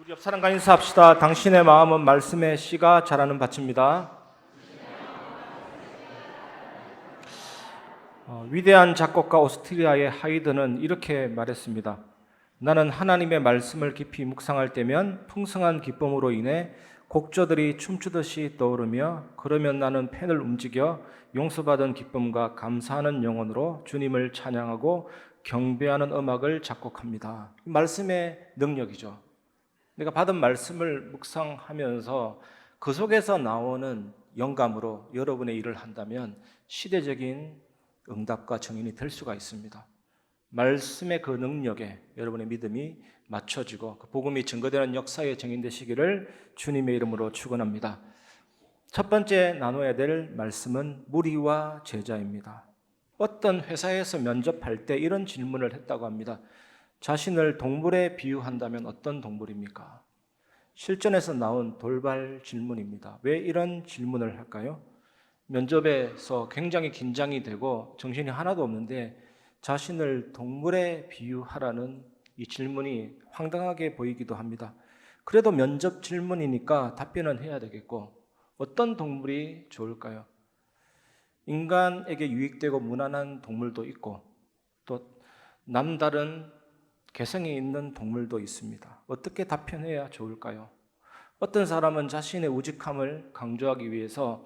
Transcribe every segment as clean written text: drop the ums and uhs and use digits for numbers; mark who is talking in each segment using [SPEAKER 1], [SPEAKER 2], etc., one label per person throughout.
[SPEAKER 1] 우리 옆 사람과 인사합시다. 당신의 마음은 말씀의 씨가 자라는 밭입니다. 위대한 작곡가 오스트리아의 하이드는 이렇게 말했습니다. 나는 하나님의 말씀을 깊이 묵상할 때면 풍성한 기쁨으로 인해 곡조들이 춤추듯이 떠오르며, 그러면 나는 펜을 움직여 용서받은 기쁨과 감사하는 영혼으로 주님을 찬양하고 경배하는 음악을 작곡합니다. 말씀의 능력이죠. 내가 받은 말씀을 묵상하면서 그 속에서 나오는 영감으로 여러분의 일을 한다면 시대적인 응답과 정인이 될 수가 있습니다. 말씀의 그 능력에 여러분의 믿음이 맞춰지고 그 복음이 증거되는 역사의 정인 되시기를 주님의 이름으로 축원합니다. 첫 번째 나눠야 될 말씀은 무리와 제자입니다. 어떤 회사에서 면접할 때 이런 질문을 했다고 합니다. 자신을 동물에 비유한다면 어떤 동물입니까? 실전에서 나온 돌발 질문입니다. 왜 이런 질문을 할까요? 면접에서 굉장히 긴장이 되고 정신이 하나도 없는데 자신을 동물에 비유하라는 이 질문이 황당하게 보이기도 합니다. 그래도 면접 질문이니까 답변은 해야 되겠고, 어떤 동물이 좋을까요? 인간에게 유익되고 무난한 동물도 있고 또 남다른 개성이 있는 동물도 있습니다. 어떻게 답변해야 좋을까요? 어떤 사람은 자신의 우직함을 강조하기 위해서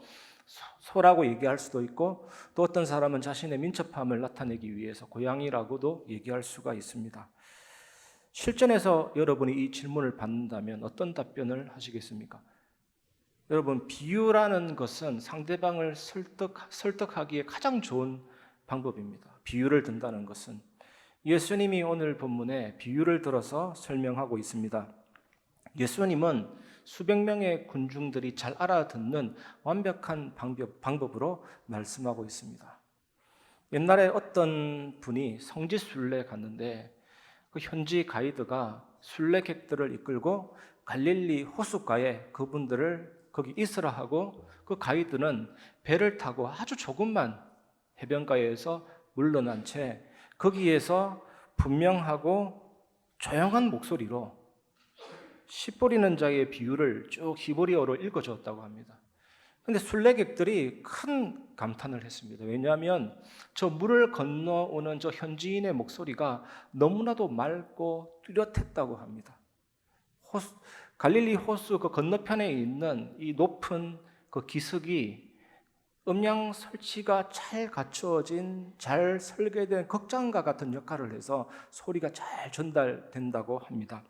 [SPEAKER 1] 소라고 얘기할 수도 있고, 또 어떤 사람은 자신의 민첩함을 나타내기 위해서 고양이라고도 얘기할 수가 있습니다. 실전에서 여러분이 이 질문을 받는다면 어떤 답변을 하시겠습니까? 여러분, 비유라는 것은 상대방을 설득하기에 가장 좋은 방법입니다. 비유를 든다는 것은. 예수님이 오늘 본문에 비유를 들어서 설명하고 있습니다. 예수님은 수백 명의 군중들이 잘 알아듣는 완벽한 방법으로 말씀하고 있습니다. 옛날에 어떤 분이 성지 순례에 갔는데 그 현지 가이드가 순례객들을 이끌고 갈릴리 호숫가에 그분들을 거기 있으라 하고, 그 가이드는 배를 타고 아주 조금만 해변가에서 물러난 채 거기에서 분명하고 조용한 목소리로 씨 뿌리는 자의 비유를 쭉 히브리어로 읽어줬다고 합니다. 그런데 순례객들이 큰 감탄을 했습니다. 왜냐하면 저 물을 건너오는 저 현지인의 목소리가 너무나도 맑고 뚜렷했다고 합니다. 갈릴리 호수 그 건너편에 있는 이 높은 그 기슭이 음량 설치가 잘 갖추어진, 잘 설계된 극장과 같은 역할을 해서 소리가 잘 전달된다고 합니다.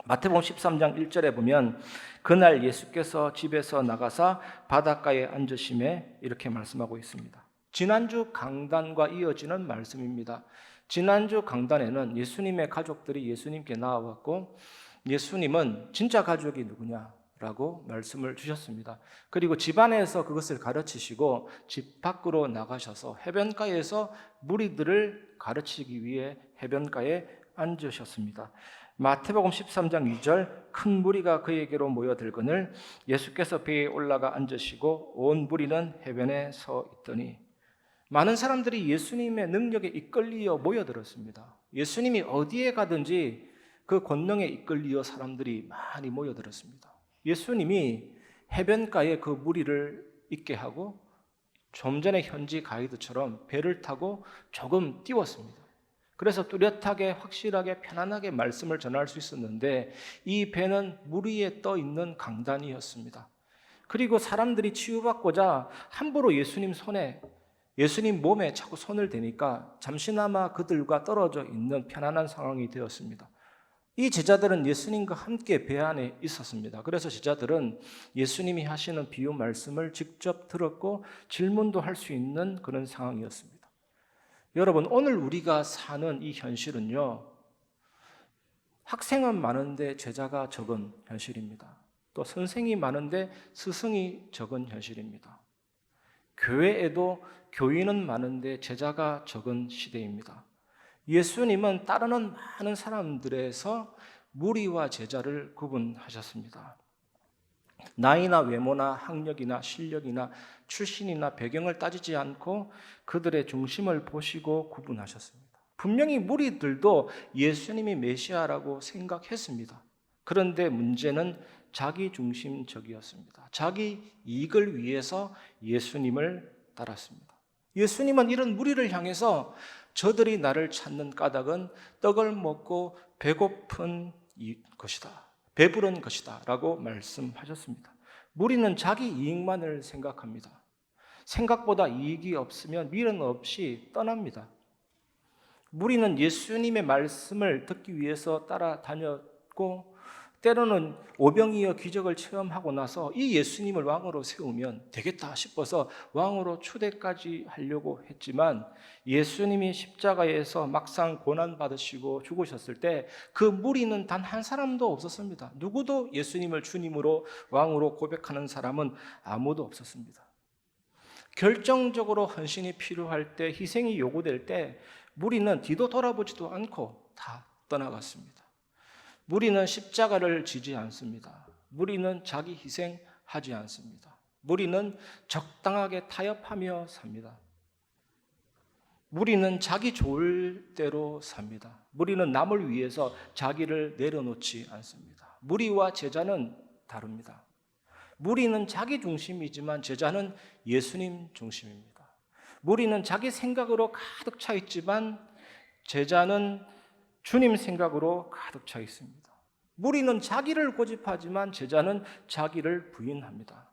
[SPEAKER 1] 마태복음 13장 1절에 보면 그날 예수께서 집에서 나가사 바닷가에 앉으심에 이렇게 말씀하고 있습니다. 지난주 강단과 이어지는 말씀입니다. 지난주 강단에는 예수님의 가족들이 예수님께 나와왔고, 예수님은 진짜 가족이 누구냐라고 말씀을 주셨습니다. 그리고 집안에서 그것을 가르치시고 집 밖으로 나가셔서 해변가에서 무리들을 가르치기 위해 해변가에 앉으셨습니다. 마태복음 13장 2절 큰 무리가 그에게로 모여들거늘 예수께서 배에 올라가 앉으시고 온 무리는 해변에 서 있더니, 많은 사람들이 예수님의 능력에 이끌리어 모여들었습니다. 예수님이 어디에 가든지 그 권능에 이끌리어 사람들이 많이 모여들었습니다. 예수님이 해변가에 그 무리를 있게 하고 좀 전에 현지 가이드처럼 배를 타고 조금 띄웠습니다. 그래서 뚜렷하게 확실하게 편안하게 말씀을 전할 수 있었는데 이 배는 물 위에 떠 있는 강단이었습니다. 그리고 사람들이 치유받고자 함부로 예수님 몸에 자꾸 손을 대니까 잠시나마 그들과 떨어져 있는 편안한 상황이 되었습니다. 이 제자들은 예수님과 함께 배 안에 있었습니다. 그래서 제자들은 예수님이 하시는 비유 말씀을 직접 들었고 질문도 할 수 있는 그런 상황이었습니다. 여러분, 오늘 우리가 사는 이 현실은요, 학생은 많은데 제자가 적은 현실입니다. 또 선생이 많은데 스승이 적은 현실입니다. 교회에도 교인은 많은데 제자가 적은 시대입니다. 예수님은 따르는 많은 사람들에서 무리와 제자를 구분하셨습니다. 나이나 외모나 학력이나 실력이나 출신이나 배경을 따지지 않고 그들의 중심을 보시고 구분하셨습니다. 분명히 무리들도 예수님이 메시아라고 생각했습니다. 그런데 문제는 자기중심적이었습니다. 자기 이익을 위해서 예수님을 따랐습니다. 예수님은 이런 무리를 향해서 저들이 나를 찾는 까닭은 떡을 먹고 배고픈 것이다, 배부른 것이다 라고 말씀하셨습니다. 무리는 자기 이익만을 생각합니다. 생각보다 이익이 없으면 미련 없이 떠납니다. 무리는 예수님의 말씀을 듣기 위해서 따라다녔고 때로는 오병이어 기적을 체험하고 나서 이 예수님을 왕으로 세우면 되겠다 싶어서 왕으로 추대까지 하려고 했지만 예수님이 십자가에서 막상 고난받으시고 죽으셨을 때 그 무리는 단 한 사람도 없었습니다. 누구도 예수님을 주님으로 왕으로 고백하는 사람은 아무도 없었습니다. 결정적으로 헌신이 필요할 때, 희생이 요구될 때 무리는 뒤도 돌아보지도 않고 다 떠나갔습니다. 무리는 십자가를 지지 않습니다. 무리는 자기 희생하지 않습니다. 무리는 적당하게 타협하며 삽니다. 무리는 자기 좋을 대로 삽니다. 무리는 남을 위해서 자기를 내려놓지 않습니다. 무리와 제자는 다릅니다. 무리는 자기 중심이지만 제자는 예수님 중심입니다. 무리는 자기 생각으로 가득 차 있지만 제자는 주님 생각으로 가득 차 있습니다. 무리는 자기를 고집하지만 제자는 자기를 부인합니다.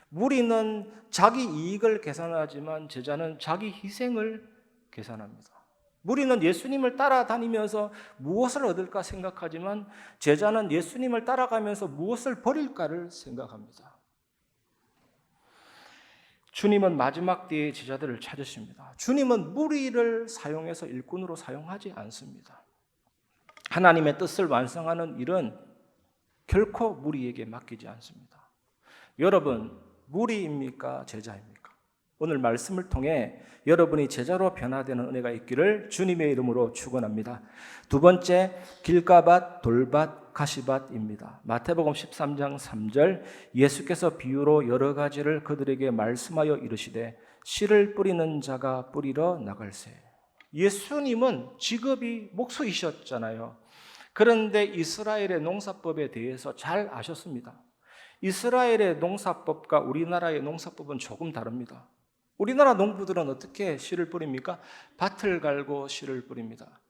[SPEAKER 1] 무리는 자기 이익을 계산하지만 제자는 자기 희생을 계산합니다. 무리는 예수님을 따라다니면서 무엇을 얻을까 생각하지만 제자는 예수님을 따라가면서 무엇을 버릴까를 생각합니다. 주님은 마지막 때의 제자들을 찾으십니다. 주님은 무리를 사용해서 일꾼으로 사용하지 않습니다. 하나님의 뜻을 완성하는 일은 결코 무리에게 맡기지 않습니다. 여러분, 무리입니까? 제자입니까? 오늘 말씀을 통해 여러분이 제자로 변화되는 은혜가 있기를 주님의 이름으로 축원합니다. 두 번째, 길가밭, 돌밭, 가시밭입니다. 마태복음 13장 3절, 예수께서 비유로 여러 가지를 그들에게 말씀하여 이르시되 씨를 뿌리는 자가 뿌리러 나갈새. 예수님은 직업이 목수이셨잖아요. 그런데 이스라엘의 농사법에 대해서 잘 아셨습니다. 이스라엘의 농사법과 우리나라의 농사법은 조금 다릅니다. 우리나라 농부들은 어떻게 씨를 뿌립니까? 밭을 갈고 씨를 뿌립니다.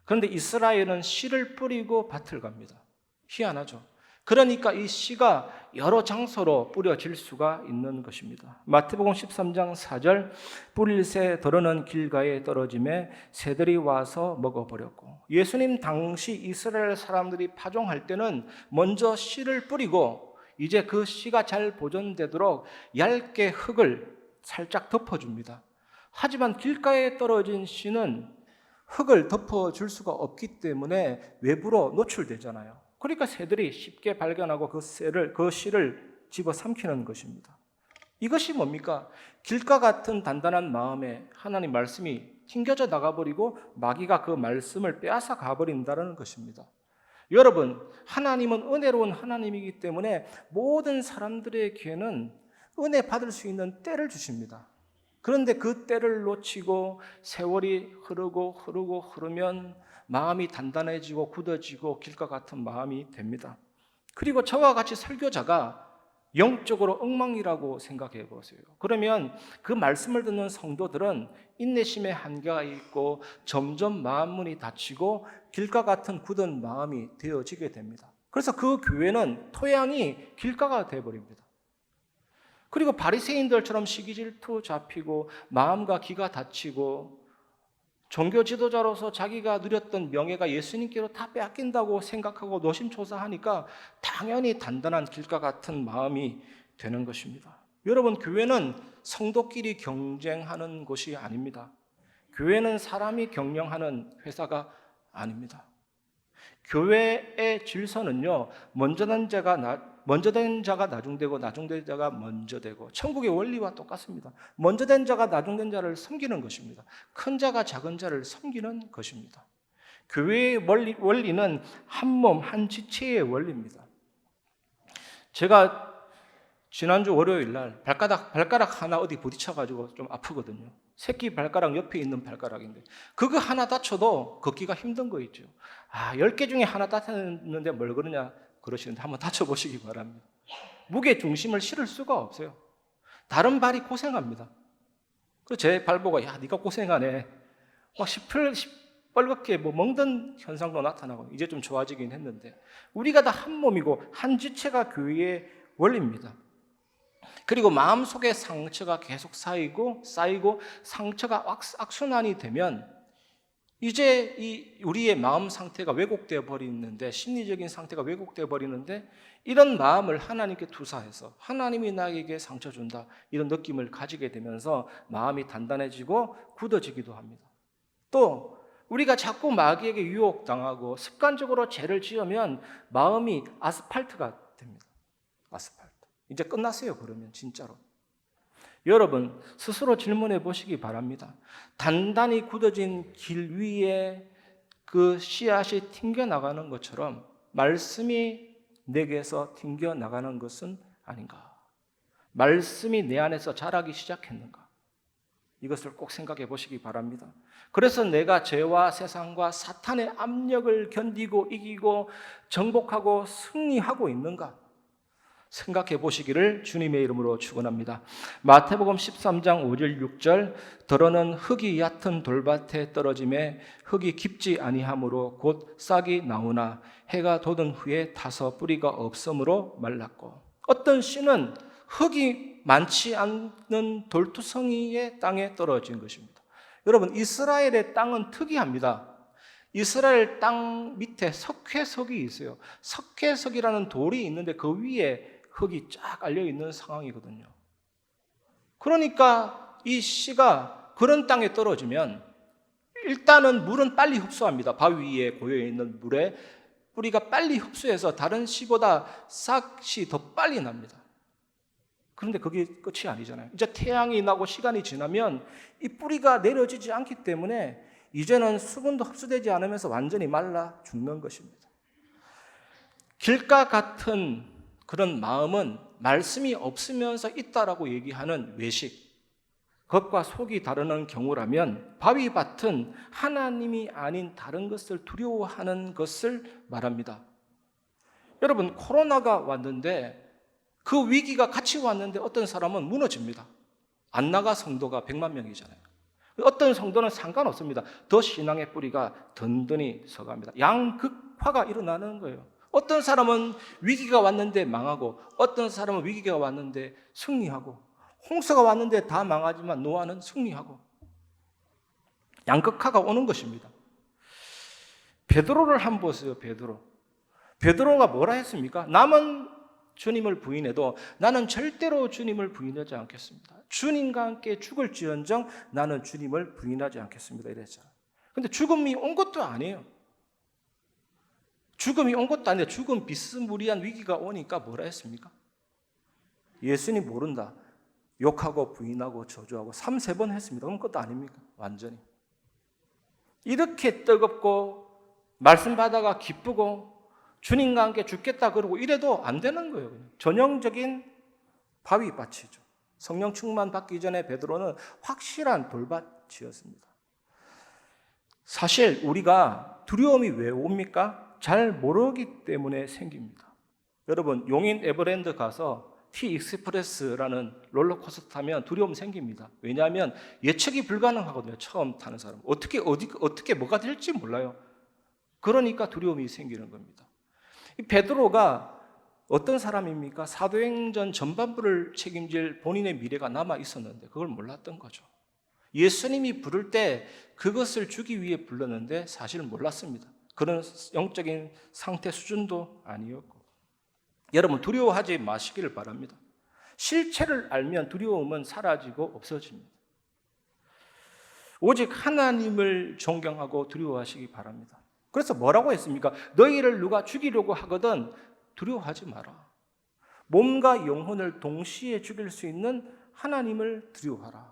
[SPEAKER 1] 그런데 이스라엘은 씨를 뿌리고 밭을 갑니다. 희한하죠. 그러니까 이 씨가 여러 장소로 뿌려질 수가 있는 것입니다. 마태복음 13장 4절, 뿌릴 새 더러는 길가에 떨어짐에 새들이 와서 먹어버렸고, 예수님 당시 이스라엘 사람들이 파종할 때는 먼저 씨를 뿌리고 이제 그 씨가 잘 보존되도록 얇게 흙을 살짝 덮어줍니다. 하지만 길가에 떨어진 씨는 흙을 덮어줄 수가 없기 때문에 외부로 노출되잖아요. 그러니까 새들이 쉽게 발견하고 그 씨를 집어삼키는 것입니다. 이것이 뭡니까? 길가 같은 단단한 마음에 하나님 말씀이 튕겨져 나가버리고 마귀가 그 말씀을 빼앗아 가버린다는 것입니다. 여러분, 하나님은 은혜로운 하나님이기 때문에 모든 사람들에게는 은혜 받을 수 있는 때를 주십니다. 그런데 그 때를 놓치고 세월이 흐르면 마음이 단단해지고 굳어지고 길과 같은 마음이 됩니다. 그리고 저와 같이 설교자가 영적으로 엉망이라고 생각해 보세요. 그러면 그 말씀을 듣는 성도들은 인내심의 한계가 있고 점점 마음문이 닫히고 길가 같은 굳은 마음이 되어지게 됩니다. 그래서 그 교회는 토양이 길가가 되어버립니다. 그리고 바리새인들처럼 시기질투 잡히고 마음과 귀가 닫히고 종교 지도자로서 자기가 누렸던 명예가 예수님께로 다 빼앗긴다고 생각하고 노심초사하니까 당연히 단단한 길가 같은 마음이 되는 것입니다. 여러분, 교회는 성도끼리 경쟁하는 곳이 아닙니다. 교회는 사람이 경영하는 회사가 아닙니다. 교회의 질서는요, 먼저 된 자가 나중되고 나중된 자가 먼저 되고, 천국의 원리와 똑같습니다. 먼저 된 자가 나중된 자를 섬기는 것입니다. 큰 자가 작은 자를 섬기는 것입니다. 교회의 원리는 한 몸, 한 지체의 원리입니다. 제가 지난주 월요일 날 발가락 하나 어디 부딪혀가지고 좀 아프거든요. 새끼 발가락 옆에 있는 발가락인데 그거 하나 다쳐도 걷기가 힘든 거 있죠. 10개 중에 하나 다쳤는데 뭘 그러냐 그러시는데 한번 다쳐보시기 바랍니다. 무게 중심을 실을 수가 없어요. 다른 발이 고생합니다. 그래서 제 발 보고 야 네가 고생하네 막 시뻘겋게 멍든 현상도 나타나고 이제 좀 좋아지긴 했는데 우리가 다 한 몸이고 한 지체가 교회의 원리입니다. 그리고 마음속에 상처가 계속 쌓이고 상처가 악순환이 되면 이제 우리의 마음 상태가 왜곡되어 버리는데 심리적인 상태가 왜곡되어 버리는데 이런 마음을 하나님께 투사해서 하나님이 나에게 상처 준다 이런 느낌을 가지게 되면서 마음이 단단해지고 굳어지기도 합니다. 또 우리가 자꾸 마귀에게 유혹당하고 습관적으로 죄를 지으면 마음이 아스팔트가 됩니다. 아스팔트. 이제 끝났어요. 그러면 진짜로. 여러분 스스로 질문해 보시기 바랍니다. 단단히 굳어진 길 위에 그 씨앗이 튕겨나가는 것처럼 말씀이 내게서 튕겨나가는 것은 아닌가? 말씀이 내 안에서 자라기 시작했는가? 이것을 꼭 생각해 보시기 바랍니다. 그래서 내가 죄와 세상과 사탄의 압력을 견디고 이기고 정복하고 승리하고 있는가? 생각해 보시기를 주님의 이름으로 축원합니다. 마태복음 13장 5절 6절 더러는 흙이 얕은 돌밭에 떨어짐에 흙이 깊지 아니하므로 곧 싹이 나오나 해가 돋은 후에 타서 뿌리가 없으므로 말랐고 어떤 씨는 흙이 많지 않는 돌투성이의 땅에 떨어진 것입니다. 여러분 이스라엘의 땅은 특이합니다. 이스라엘 땅 밑에 석회석이 있어요. 석회석이라는 돌이 있는데 그 위에 흙이 쫙 깔려있는 상황이거든요. 그러니까 이 씨가 그런 땅에 떨어지면 일단은 물은 빨리 흡수합니다. 바위 위에 고여있는 물에 뿌리가 빨리 흡수해서 다른 씨보다 싹이 더 빨리 납니다. 그런데 그게 끝이 아니잖아요. 이제 태양이 나고 시간이 지나면 이 뿌리가 내려지지 않기 때문에 이제는 수분도 흡수되지 않으면서 완전히 말라 죽는 것입니다. 길가 같은 그런 마음은 말씀이 없으면서 있다라고 얘기하는 외식, 겉과 속이 다르는 경우라면 바위밭은 하나님이 아닌 다른 것을 두려워하는 것을 말합니다. 여러분 코로나가 왔는데 그 위기가 같이 왔는데 어떤 사람은 무너집니다. 안 나가 성도가 100만 명이잖아요. 어떤 성도는 상관없습니다. 더 신앙의 뿌리가 든든히 서갑니다. 양극화가 일어나는 거예요. 어떤 사람은 위기가 왔는데 망하고 어떤 사람은 위기가 왔는데 승리하고 홍수가 왔는데 다 망하지만 노아는 승리하고 양극화가 오는 것입니다. 베드로를 한번 보세요. 베드로가 뭐라 했습니까? 남은 주님을 부인해도 나는 절대로 주님을 부인하지 않겠습니다. 주님과 함께 죽을지언정 나는 주님을 부인하지 않겠습니다. 이랬잖아요. 근데 죽음이 온 것도 아니에요. 죽음이 온 것도 아닌데 죽음 비스무리한 위기가 오니까 뭐라 했습니까? 예수님 모른다. 욕하고 부인하고 저주하고 3-4번 했습니다. 그럼 그것도 아닙니까? 완전히. 이렇게 뜨겁고 말씀 받아가 기쁘고 주님과 함께 죽겠다 그러고 이래도 안 되는 거예요. 전형적인 바위밭이죠. 성령 충만 받기 전에 베드로는 확실한 돌밭이었습니다. 사실 우리가 두려움이 왜 옵니까? 잘 모르기 때문에 생깁니다. 여러분 용인 에버랜드 가서 T-익스프레스라는 롤러코스터 타면 두려움 생깁니다. 왜냐하면 예측이 불가능하거든요. 처음 타는 사람 어떻게 뭐가 될지 몰라요. 그러니까 두려움이 생기는 겁니다. 이 베드로가 어떤 사람입니까? 사도행전 전반부를 책임질 본인의 미래가 남아 있었는데 그걸 몰랐던 거죠. 예수님이 부를 때 그것을 주기 위해 불렀는데 사실 몰랐습니다. 그런 영적인 상태 수준도 아니었고. 여러분 두려워하지 마시기를 바랍니다. 실체를 알면 두려움은 사라지고 없어집니다. 오직 하나님을 존경하고 두려워하시기 바랍니다. 그래서 뭐라고 했습니까? 너희를 누가 죽이려고 하거든 두려워하지 마라. 몸과 영혼을 동시에 죽일 수 있는 하나님을 두려워하라.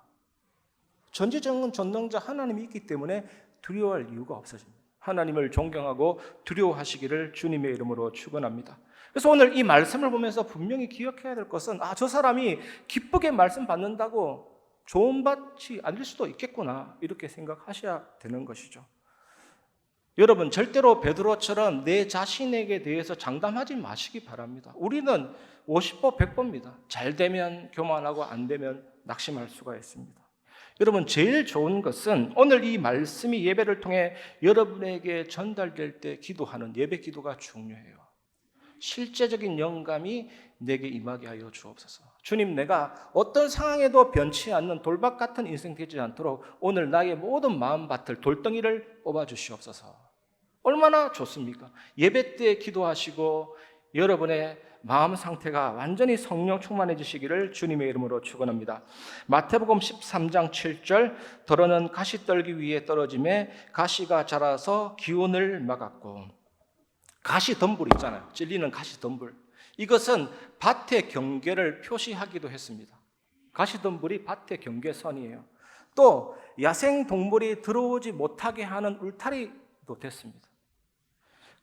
[SPEAKER 1] 전지전능자 하나님이 있기 때문에 두려워할 이유가 없어집니다. 하나님을 존경하고 두려워하시기를 주님의 이름으로 축원합니다. 그래서 오늘 이 말씀을 보면서 분명히 기억해야 될 것은 저 사람이 기쁘게 말씀 받는다고 좋은 밭이 아닐 수도 있겠구나 이렇게 생각하셔야 되는 것이죠. 여러분 절대로 베드로처럼 내 자신에게 대해서 장담하지 마시기 바랍니다. 우리는 50보 100보입니다. 잘 되면 교만하고 안 되면 낙심할 수가 있습니다. 여러분 제일 좋은 것은 오늘 이 말씀이 예배를 통해 여러분에게 전달될 때 기도하는 예배 기도가 중요해요. 실제적인 영감이 내게 임하게 하여 주옵소서. 주님, 내가 어떤 상황에도 변치 않는 돌박 같은 인생 되지 않도록 오늘 나의 모든 마음밭을 돌덩이를 뽑아 주시옵소서. 얼마나 좋습니까? 예배 때 기도하시고 여러분의 마음 상태가 완전히 성령 충만해지시기를 주님의 이름으로 축원합니다. 마태복음 13장 7절 더러는 가시떨기 위에 떨어짐에 가시가 자라서 기운을 막았고, 가시덤불 있잖아요. 찔리는 가시덤불. 이것은 밭의 경계를 표시하기도 했습니다. 가시덤불이 밭의 경계선이에요. 또 야생동물이 들어오지 못하게 하는 울타리도 됐습니다.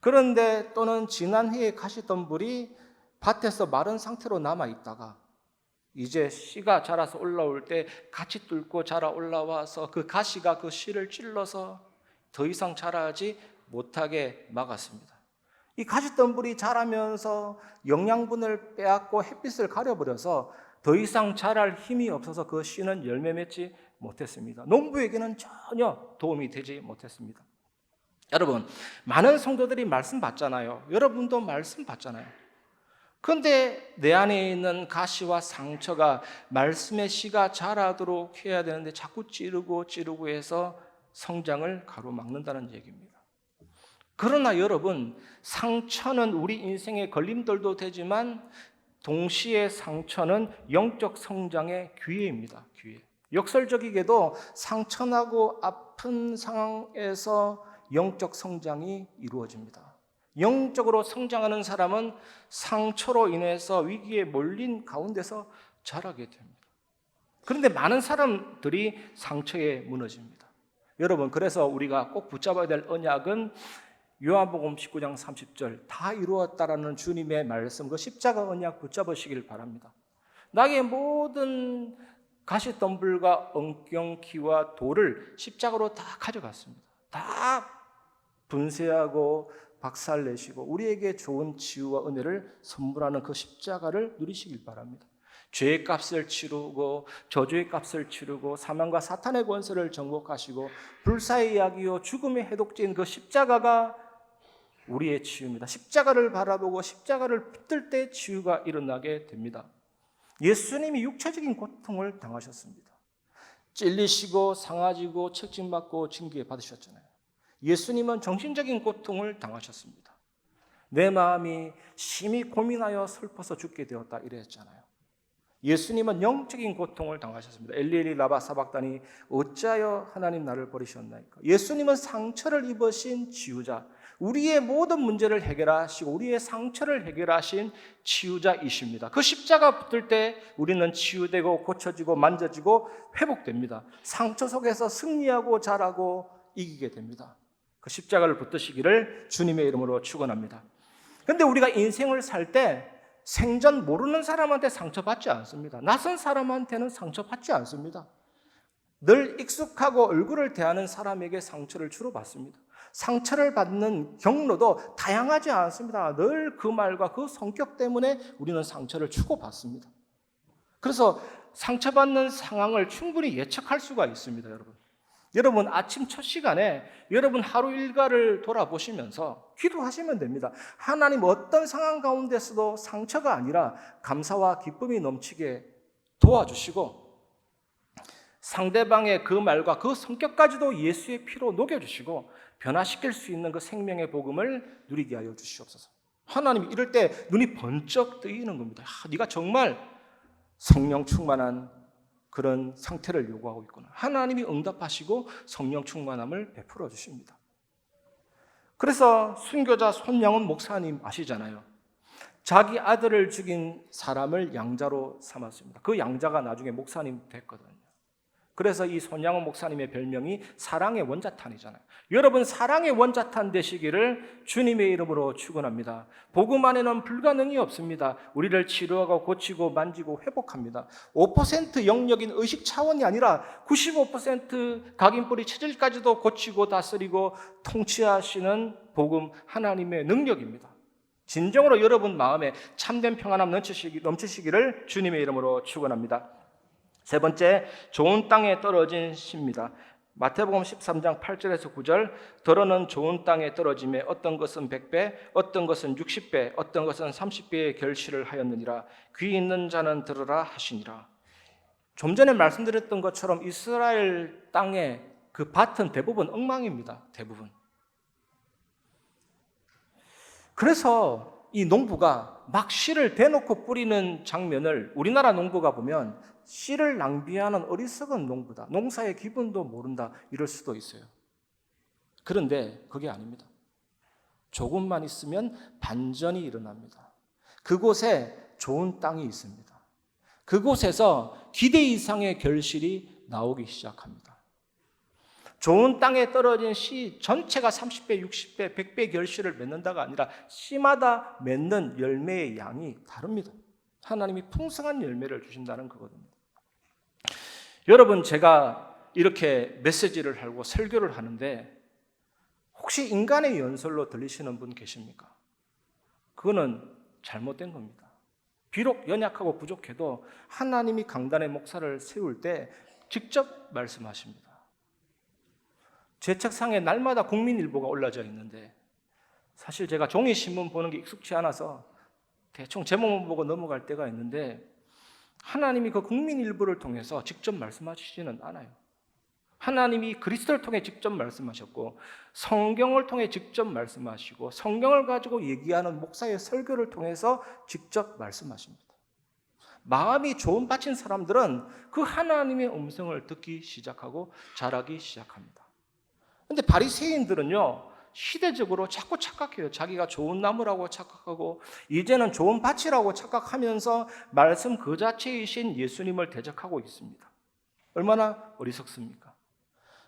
[SPEAKER 1] 그런데 또는 지난 해의 가시덤불이 밭에서 마른 상태로 남아있다가 이제 씨가 자라서 올라올 때 같이 뚫고 자라 올라와서 그 가시가 그 씨를 찔러서 더 이상 자라지 못하게 막았습니다. 이 가시덤불이 자라면서 영양분을 빼앗고 햇빛을 가려버려서 더 이상 자랄 힘이 없어서 그 씨는 열매 맺지 못했습니다. 농부에게는 전혀 도움이 되지 못했습니다. 여러분, 많은 성도들이 말씀 받잖아요. 여러분도 말씀 받잖아요. 그런데 내 안에 있는 가시와 상처가 말씀의 씨가 자라도록 해야 되는데 자꾸 찌르고 해서 성장을 가로막는다는 얘기입니다. 그러나 여러분, 상처는 우리 인생의 걸림돌도 되지만 동시에 상처는 영적 성장의 기회입니다. 기회. 역설적이게도 상처나고 아픈 상황에서 영적 성장이 이루어집니다. 영적으로 성장하는 사람은 상처로 인해서 위기에 몰린 가운데서 자라게 됩니다. 그런데 많은 사람들이 상처에 무너집니다. 여러분, 그래서 우리가 꼭 붙잡아야 될 언약은 요한복음 19장 30절 다 이루었다라는 주님의 말씀, 그 십자가 언약 붙잡으시길 바랍니다. 나의 모든 가시덤불과 엉겅퀴와 돌을 십자가로 다 가져갔습니다. 다 분쇄하고 박살내시고 우리에게 좋은 치유와 은혜를 선물하는 그 십자가를 누리시길 바랍니다. 죄의 값을 치르고 저주의 값을 치르고 사망과 사탄의 권세를 정복하시고 불사의 약이요 죽음의 해독제인 그 십자가가 우리의 치유입니다. 십자가를 바라보고 십자가를 붙들 때 치유가 일어나게 됩니다. 예수님이 육체적인 고통을 당하셨습니다. 찔리시고 상하지고 책임받고 징계 받으셨잖아요. 예수님은 정신적인 고통을 당하셨습니다. 내 마음이 심히 고민하여 슬퍼서 죽게 되었다 이랬잖아요. 예수님은 영적인 고통을 당하셨습니다. 엘리엘리 라바 사박다니 어찌하여 하나님 나를 버리셨나이까. 예수님은 상처를 입으신 치유자, 우리의 모든 문제를 해결하시고 우리의 상처를 해결하신 치유자이십니다. 그 십자가 붙을 때 우리는 치유되고 고쳐지고 만져지고 회복됩니다. 상처 속에서 승리하고 자라고 이기게 됩니다. 그 십자가를 붙드시기를 주님의 이름으로 축원합니다. 그런데 우리가 인생을 살 때 생전 모르는 사람한테 상처받지 않습니다. 낯선 사람한테는 상처받지 않습니다. 늘 익숙하고 얼굴을 대하는 사람에게 상처를 주로 받습니다. 상처를 받는 경로도 다양하지 않습니다. 늘 그 말과 그 성격 때문에 우리는 상처를 주고받습니다. 그래서 상처받는 상황을 충분히 예측할 수가 있습니다, 여러분. 여러분 아침 첫 시간에 여러분 하루 일과를 돌아보시면서 기도하시면 됩니다. 하나님 어떤 상황 가운데서도 상처가 아니라 감사와 기쁨이 넘치게 도와주시고 상대방의 그 말과 그 성격까지도 예수의 피로 녹여주시고 변화시킬 수 있는 그 생명의 복음을 누리게 하여 주시옵소서. 하나님이 이럴 때 눈이 번쩍 뜨이는 겁니다. 네가 정말 성령 충만한 그런 상태를 요구하고 있구나. 하나님이 응답하시고 성령 충만함을 베풀어 주십니다. 그래서 순교자 손양훈 목사님 아시잖아요. 자기 아들을 죽인 사람을 양자로 삼았습니다. 그 양자가 나중에 목사님 됐거든요. 그래서 이 손양호 목사님의 별명이 사랑의 원자탄이잖아요. 여러분 사랑의 원자탄 되시기를 주님의 이름으로 축원합니다. 복음 안에는 불가능이 없습니다. 우리를 치료하고 고치고 만지고 회복합니다. 5% 영역인 의식 차원이 아니라 95% 각인뿌리 체질까지도 고치고 다스리고 통치하시는 복음 하나님의 능력입니다. 진정으로 여러분 마음에 참된 평안함 넘치시기를 주님의 이름으로 축원합니다. 세 번째, 좋은 땅에 떨어진 씨입니다. 마태복음 13장 8절에서 9절, 더러는 좋은 땅에 떨어짐에 어떤 것은 100배, 어떤 것은 60배, 어떤 것은 30배의 결실을 하였느니라. 귀 있는 자는 들으라 하시니라. 좀 전에 말씀드렸던 것처럼 이스라엘 땅의 그 밭은 대부분 엉망입니다. 대부분. 그래서 이 농부가 막 씨를 대놓고 뿌리는 장면을 우리나라 농부가 보면 씨를 낭비하는 어리석은 농부다. 농사의 기분도 모른다. 이럴 수도 있어요. 그런데 그게 아닙니다. 조금만 있으면 반전이 일어납니다. 그곳에 좋은 땅이 있습니다. 그곳에서 기대 이상의 결실이 나오기 시작합니다. 좋은 땅에 떨어진 씨 전체가 30배, 60배, 100배 결실을 맺는다가 아니라 씨마다 맺는 열매의 양이 다릅니다. 하나님이 풍성한 열매를 주신다는 거거든요. 여러분, 제가 이렇게 메시지를 하고 설교를 하는데 혹시 인간의 연설로 들리시는 분 계십니까? 그거는 잘못된 겁니다. 비록 연약하고 부족해도 하나님이 강단의 목사를 세울 때 직접 말씀하십니다. 제 책상에 날마다 국민일보가 올라져 있는데 사실 제가 종이신문 보는 게 익숙치 않아서 대충 제목만 보고 넘어갈 때가 있는데 하나님이 그 국민일보를 통해서 직접 말씀하시지는 않아요. 하나님이 그리스도를 통해 직접 말씀하셨고 성경을 통해 직접 말씀하시고 성경을 가지고 얘기하는 목사의 설교를 통해서 직접 말씀하십니다. 마음이 좋은 밭인 사람들은 그 하나님의 음성을 듣기 시작하고 자라기 시작합니다. 그런데 바리새인들은요, 시대적으로 자꾸 착각해요. 자기가 좋은 나무라고 착각하고 이제는 좋은 밭이라고 착각하면서 말씀 그 자체이신 예수님을 대적하고 있습니다. 얼마나 어리석습니까?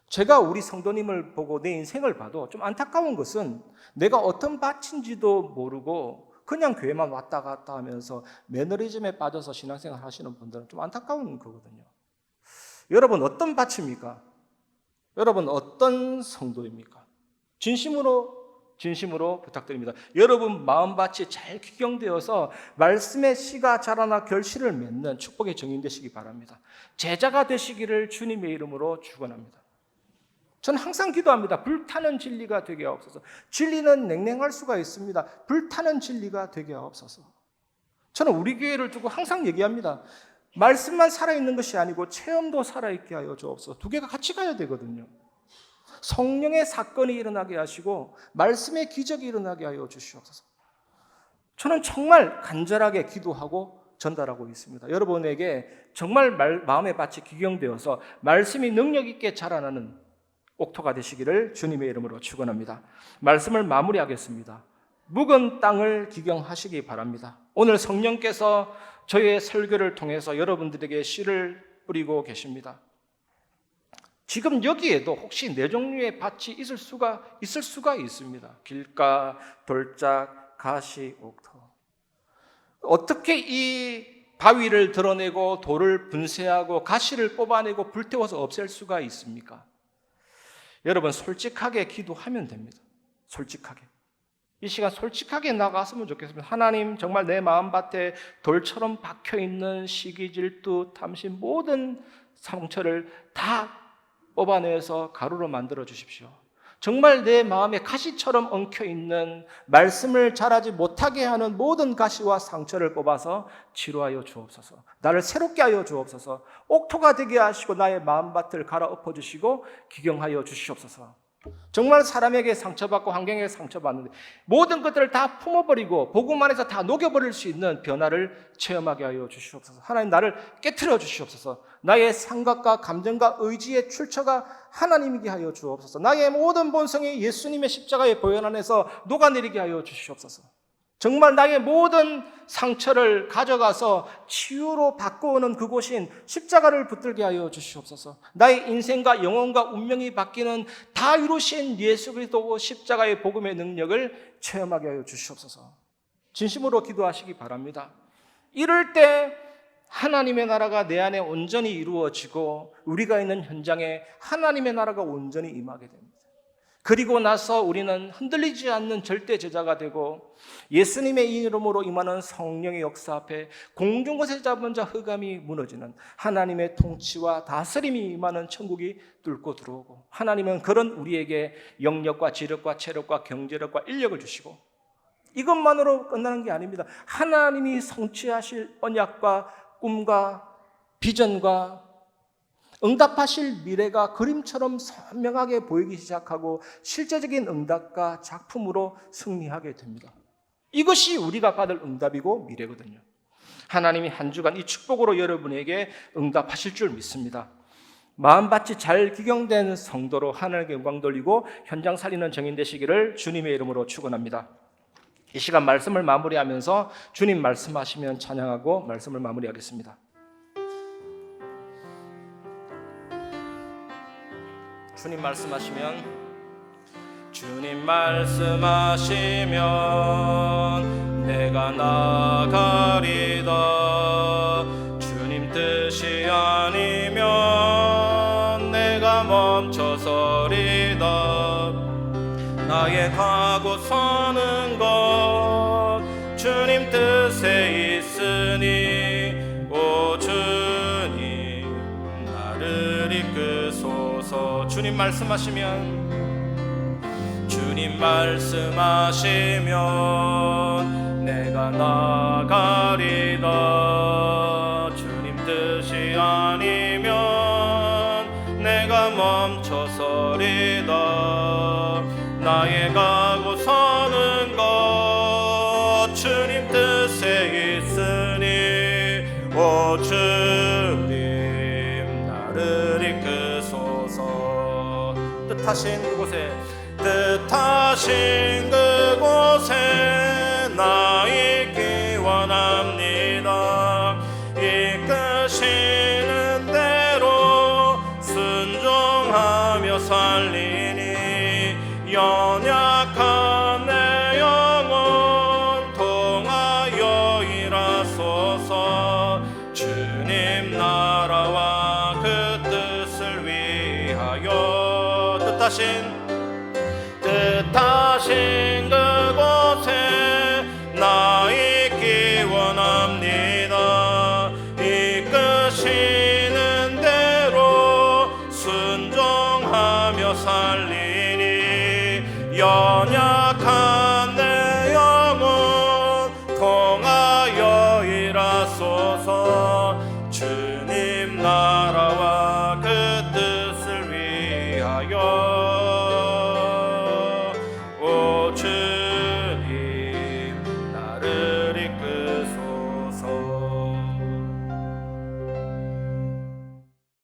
[SPEAKER 1] 제가 우리 성도님을 보고 내 인생을 봐도 좀 안타까운 것은 내가 어떤 밭인지도 모르고 그냥 교회만 왔다 갔다 하면서 매너리즘에 빠져서 신앙생활 하시는 분들은 좀 안타까운 거거든요. 여러분 어떤 밭입니까? 여러분 어떤 성도입니까? 진심으로 부탁드립니다. 여러분 마음밭이 잘 기경되어서 말씀의 씨가 자라나 결실을 맺는 축복의 정인 되시기 바랍니다. 제자가 되시기를 주님의 이름으로 축원합니다. 저는 항상 기도합니다. 불타는 진리가 되게 하옵소서. 진리는 냉랭할 수가 있습니다. 불타는 진리가 되게 하옵소서. 저는 우리 교회를 두고 항상 얘기합니다. 말씀만 살아있는 것이 아니고 체험도 살아있게 하여 주옵소서. 두 개가 같이 가야 되거든요. 성령의 사건이 일어나게 하시고 말씀의 기적이 일어나게 하여 주시옵소서. 저는 정말 간절하게 기도하고 전달하고 있습니다. 여러분에게 정말 마음의 밭이 기경되어서 말씀이 능력 있게 자라나는 옥토가 되시기를 주님의 이름으로 축원합니다. 말씀을 마무리하겠습니다. 묵은 땅을 기경하시기 바랍니다. 오늘 성령께서 저의 설교를 통해서 여러분들에게 씨를 뿌리고 계십니다. 지금 여기에도 혹시 네 종류의 밭이 있을 수가 있습니다. 길가, 돌짝, 가시, 옥토. 어떻게 이 바위를 드러내고 돌을 분쇄하고 가시를 뽑아내고 불태워서 없앨 수가 있습니까? 여러분 솔직하게 기도하면 됩니다. 솔직하게. 이 시간 솔직하게 나갔으면 좋겠습니다. 하나님 정말 내 마음밭에 돌처럼 박혀있는 시기, 질투, 탐심 모든 상처를 다 뽑아내서 가루로 만들어 주십시오. 정말 내 마음에 가시처럼 엉켜있는 말씀을 자라지 못하게 하는 모든 가시와 상처를 뽑아서 치료하여 주옵소서. 나를 새롭게 하여 주옵소서. 옥토가 되게 하시고 나의 마음밭을 갈아엎어 주시고 기경하여 주시옵소서. 정말 사람에게 상처받고 환경에게 상처받는데 모든 것들을 다 품어버리고 복음 안에서 다 녹여버릴 수 있는 변화를 체험하게 하여 주시옵소서. 하나님 나를 깨트려 주시옵소서. 나의 생각과 감정과 의지의 출처가 하나님이게 하여 주옵소서. 나의 모든 본성이 예수님의 십자가의 보혈 안에서 녹아내리게 하여 주시옵소서. 정말 나의 모든 상처를 가져가서 치유로 바꾸는 그곳인 십자가를 붙들게 하여 주시옵소서. 나의 인생과 영혼과 운명이 바뀌는 다 이루신 예수 그리스도 십자가의 복음의 능력을 체험하게 하여 주시옵소서. 진심으로 기도하시기 바랍니다. 이럴 때 하나님의 나라가 내 안에 온전히 이루어지고 우리가 있는 현장에 하나님의 나라가 온전히 임하게 됩니다. 그리고 나서 우리는 흔들리지 않는 절대 제자가 되고 예수님의 이름으로 임하는 성령의 역사 앞에 공중곳에 잡은 자 흑암이 무너지는 하나님의 통치와 다스림이 임하는 천국이 뚫고 들어오고, 하나님은 그런 우리에게 영력과 지력과 체력과 경제력과 인력을 주시고, 이것만으로 끝나는 게 아닙니다. 하나님이 성취하실 언약과 꿈과 비전과 응답하실 미래가 그림처럼 선명하게 보이기 시작하고 실제적인 응답과 작품으로 승리하게 됩니다. 이것이 우리가 받을 응답이고 미래거든요. 하나님이 한 주간 이 축복으로 여러분에게 응답하실 줄 믿습니다. 마음밭이 잘 기경된 성도로 하나님께 영광 돌리고 현장 살리는 정인 되시기를 주님의 이름으로 축원합니다. 이 시간 말씀을 마무리하면서 주님 말씀하시면 찬양하고 말씀을 마무리하겠습니다. 주님 말씀하시면, 주님 말씀하시면 내가 나가리다. 주님 뜻이 아니면 내가 멈춰서리다. 나의 가고 서는 것 주님 뜻에 있으니 오 주님 나를 이끄소서. 주님 말씀하시면, 주님 말씀하시면 내가 나가리다. 주님 뜻이 아니면 내가 멈춰서리다. 나의 가고 서는 것 주님 뜻에 있으니 오 주님 나를 이끄소서. 뜻하신 그곳에 나 있기 원합니다. 이끄시는 대로 순종하며 살리니 연약한 내 영혼 통하여 일하소서. 주님 나라와 그 뜻을 위하여 뜻하신 그곳에 나 있기 원합니다. 이끄시는 대로 순종하며 살리니 연약한 내 영혼 통하여 일하소서. 주님 나라와 그 뜻을 위하여 오 주님 나를 이끄소서.